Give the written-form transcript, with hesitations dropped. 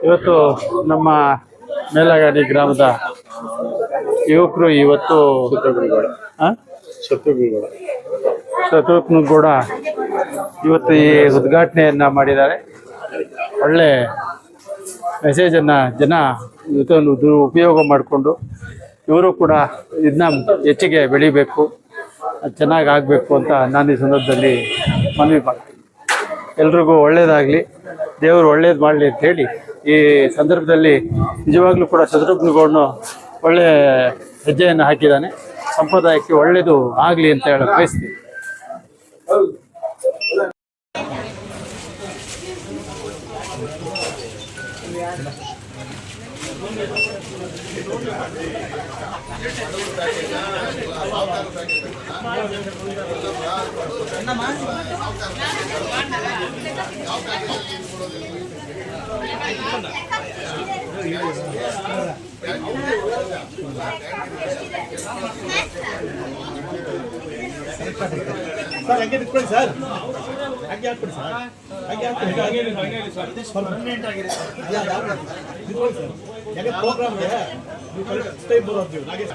ಇವತ್ತು ನಮ್ಮ ಮೇಲಗಾಡಿ ಗ್ರಾಮದ ಯುವಕರು ಇವತ್ತು ಶತ್ರುಘ್ನಗೌಡ ಇವತ್ತು ಈ ಉದ್ಘಾಟನೆಯನ್ನು ಮಾಡಿದ್ದಾರೆ. ಒಳ್ಳೆ ಮೆಸೇಜನ್ನು ಜನ ಇದನ್ನು ಉಪಯೋಗ ಮಾಡಿಕೊಂಡು ಇವರು ಕೂಡ ಇದನ್ನ ಹೆಚ್ಚಿಗೆ ಬೆಳಿಬೇಕು, ಚೆನ್ನಾಗಿ ಆಗಬೇಕು ಅಂತ ನಾನು ಈ ಸಂದರ್ಭದಲ್ಲಿ ಮನವಿ ಮಾಡ್ತೀನಿ. ಎಲ್ರಿಗೂ ಒಳ್ಳೆಯದಾಗಲಿ, ದೇವರು ಒಳ್ಳೇದು ಮಾಡಲಿ ಅಂಥೇಳಿ ಈ ಸಂದರ್ಭದಲ್ಲಿ ನಿಜವಾಗ್ಲೂ ಕೂಡ ಶತ್ರುಘ್ನಗೌಡನು ಒಳ್ಳೆಯ ಹೆಜ್ಜೆಯನ್ನು ಹಾಕಿದ್ದಾನೆ. ಸಂಪ್ರದಾಯಕ್ಕೆ ಒಳ್ಳೆಯದು ಆಗಲಿ ಅಂತ ಹೇಳಕ್ಕೆ ಬಯಸ್ತೀನಿ. ಸರ್ ಹಂಗೆ ನಿಂತ್ಕೊಳ್ಳಿ ಸರ್, ಹಂಗೆ ಹಾಕ್ಬಿಡಿ ಸರ್, ಹಂಗೆ ಹಾಕ್ಬಿಡಿ ಪರ್ಮನೆಂಟ್ ಆಗಿದೆ. ನಿಂತ್ಕೊಳ್ಳಿ ಸರ್, ಯಾಕೆ ಪ್ರೋಗ್ರಾಮ್ಗೆ ನೀವು ಟೈಮ್ ಬರೋದು ಹಾಗೆ